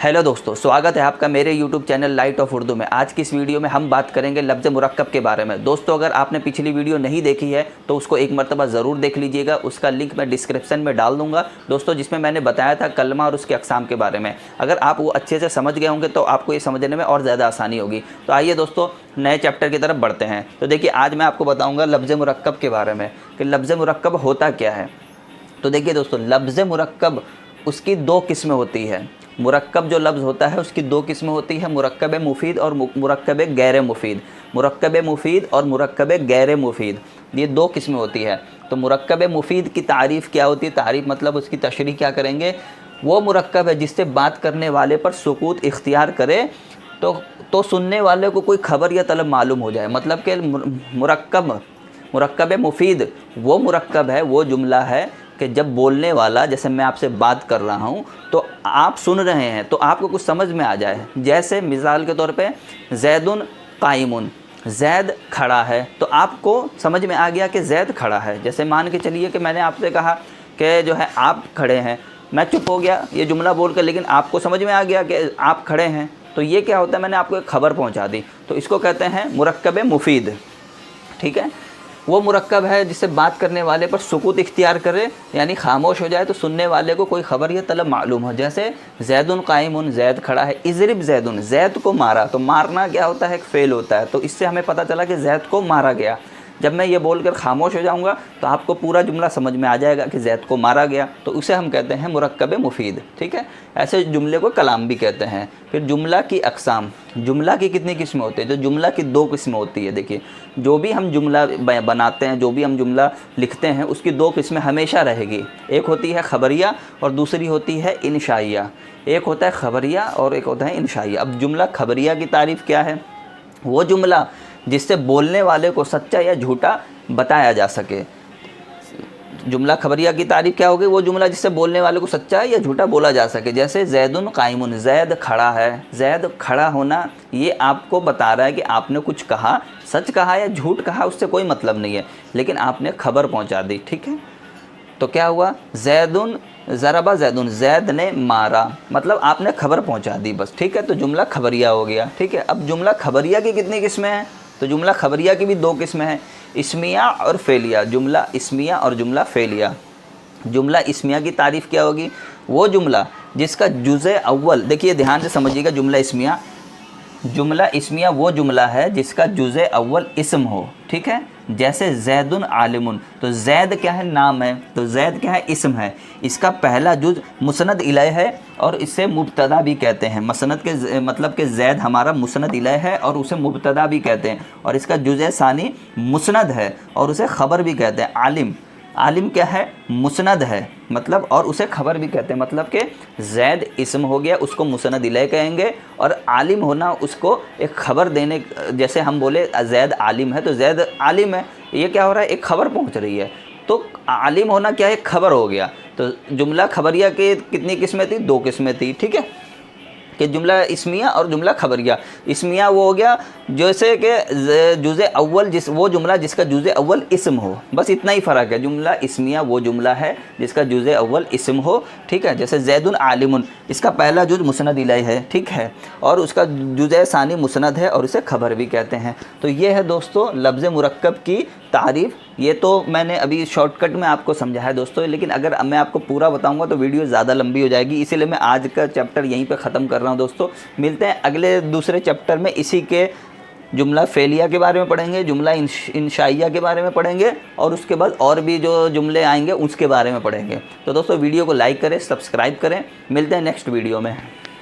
Hello दोस्तों, स्वागत है आपका मेरे YouTube channel light of Urdu में। आज की इस वीडियो में हम बात करेंगे लफ्ज़ मुरक्कब के बारे में। दोस्तों, अगर आपने पिछली वीडियो नहीं देखी है तो उसको एक मरतबा ज़रूर देख लीजिएगा। उसका लिंक मैं डिस्क्रिप्शन में डाल दूंगा दोस्तों, जिसमें मैंने बताया था कलमा और उसके अक़साम के बारे में। अगर आप वो अच्छे से समझ गए होंगे तो आपको ये समझने में और ज़्यादा आसानी होगी। तो आइए दोस्तों, नए चैप्टर की तरफ बढ़ते हैं। तो देखिए, आज मैं आपको बताऊँगा लफ्ज़ मुरक्कब के बारे में कि लफ्ज़ मुरक्कब होता क्या है। तो देखिए दोस्तों, लफ्ज़ मुरक्कब उसकी दो किस्में होती है। मुरक्कब जो लफ्ज़ होता है उसकी दो किस्में होती है, मुरक्कब मुफीद और मुरक्कब गैर मुफीद। मुरक्कब मुफीद और मुरक्कब गैर मुफीद, ये दो किस्में होती है। तो मुरक्कब मुफीद की तारीफ़ क्या होती है? तारीफ़ मतलब उसकी तशरीह क्या करेंगे? वो मुरक्कब है जिससे बात करने वाले पर सुकूत इख्तियार करे तो सुनने वाले को कोई खबर या तलब मालूम हो जाए। मतलब कि मुरक्कब मुफीद वो मुरक्कब है, वो जुमला है कि जब बोलने वाला, जैसे मैं आपसे बात कर रहा हूँ तो आप सुन रहे हैं तो आपको कुछ समझ में आ जाए। जैसे मिसाल के तौर पे ज़ैदुन कायमुन, ज़ैद खड़ा है, तो आपको समझ में आ गया कि ज़ैद खड़ा है। जैसे मान के चलिए कि मैंने आपसे कहा कि जो है आप खड़े हैं, मैं चुप हो गया ये जुमला बोल कर, लेकिन आपको समझ में आ गया कि आप खड़े हैं। तो ये क्या होता है? मैंने आपको एक खबर पहुँचा दी। तो इसको कहते हैं मुरक्कब मुफीद। ठीक है, वो मुरक्कब है जिससे बात करने वाले पर सुकूत इख्तियार करे, यानी खामोश हो जाए तो सुनने वाले को कोई खबर या तलब मालूम हो। जैसे ज़ैदुन कायमुन, ज़ैद खड़ा है। इज़रिब ज़ैदुन, ज़ैद को मारा। तो मारना क्या होता है? एक फ़ेल होता है। तो इससे हमें पता चला कि ज़ैद को मारा गया। जब मैं ये बोलकर खामोश हो जाऊंगा तो आपको पूरा जुमला समझ में आ जाएगा कि ज़ैद को मारा गया। तो उसे हम कहते हैं मुरक्कब मुफीद। ठीक है, ऐसे जुमले को कलाम भी कहते हैं। फिर जुमला की अक़साम, जुमला की कितनी किस्में होती है? जो जुमला की दो किस्में होती है। देखिए, जो भी हम जुमला बनाते हैं, जो भी हम जुमला लिखते हैं, उसकी दो किस्में हमेशा रहेगी। एक होती है ख़बरिया और दूसरी होती है इंशाइया। एक होता है ख़बरिया और एक होता है इंशाइया। अब जुमला ख़बरिया की तारीफ़ क्या है? वो जुमला जिससे बोलने वाले को सच्चा या झूठा बताया जा सके। जुमला खबरिया की तारीफ़ क्या होगी? वो जुमला जिससे बोलने वाले को सच्चा या झूठा बोला जा सके। जैसे ज़ैदुन कायमुन, ज़ैद खड़ा है। ज़ैद खड़ा होना ये आपको बता रहा है कि आपने कुछ कहा, सच कहा या झूठ कहा उससे कोई मतलब नहीं है, लेकिन आपने खबर पहुंचा दी। ठीक है, तो क्या हुआ? ज़ैदुन ज़रबा ज़ैदुन, ज़ैद ने मारा, मतलब आपने खबर पहुंचा दी बस। ठीक है, तो जुमला खबरिया हो गया। ठीक है, अब जुमला खबरिया की कितनी किस्में हैं? तो जुमला खबरिया की भी दो किस्में हैं, इस्मिया और फ़ेलिया। जुमला इस्मिया और जुमला फ़ेलिया। जुमला इस्मिया की तारीफ़ क्या होगी? वो जुमला जिसका जुज़े अव्वल, देखिए ध्यान से समझिएगा, जुमला इस्मिया वो जुमला है जिसका जुज़े अव्वल इस्म हो। ठीक है, जैसे ज़ैदुन आलिमुन, तो ज़ैद क्या है? नाम है। तो ज़ैद क्या है? इस्म है। इसका पहला जुज़ मुस्नद इलैह है और इसे मुब्तदा भी कहते हैं। मसनद के मतलब कि ज़ैद हमारा मुस्नद इलैह है और उसे मुब्तदा भी कहते हैं। और इसका जुज़े सानी मुस्नद है और उसे ख़बर भी कहते हैं। आलिम क्या है? मुस्नद है, मतलब, और उसे खबर भी कहते हैं। मतलब कि ज़ैद इस्म हो गया, उसको मुस्नद इलैह कहेंगे, और आलिम होना उसको एक खबर देने। जैसे हम बोले ज़ैद आलिम है तो ज़ैद आलिम है, ये क्या हो रहा है? एक खबर पहुंच रही है। तो आलिम होना क्या है? खबर हो गया। तो जुमला खबरिया के कितनी किस्में थी? दो किस्में थी। ठीक है, कि जुमला इस्मिया और जुमला खबरिया। इस्मिया वो हो गया जैसे कि जुज़े अव्वल, वो जुमला जिसका जुज़े अव्वल इस्म हो, बस इतना ही फ़र्क है। जुमला इस्मिया वो जुमला है जिसका जुज़े अव्वल इस्म हो। ठीक है, जैसे ज़ैदुन आलिमुन, इसका पहला जुज़ मुस्नद इलैह है। ठीक है, और उसका जुज़े सानी मुस्नद है और उसे खबर भी कहते हैं। तो ये है दोस्तों लफ्ज़ मुरक्कब की तारीफ़। ये तो मैंने अभी शॉर्टकट में आपको समझाया है दोस्तों, लेकिन अगर मैं आपको पूरा बताऊंगा तो वीडियो ज़्यादा लंबी हो जाएगी, इसीलिए मैं आज का चैप्टर यहीं पे ख़त्म कर रहा हूं दोस्तों। मिलते हैं अगले दूसरे चैप्टर में। इसी के जुमला फ़ेलिया के बारे में पढ़ेंगे, जुमला इंशाइया के बारे में पढ़ेंगे, और उसके बाद और भी जो जुमले आएंगे उसके बारे में पढ़ेंगे। तो दोस्तों वीडियो को लाइक करें, सब्सक्राइब करें। मिलते हैं नेक्स्ट वीडियो में।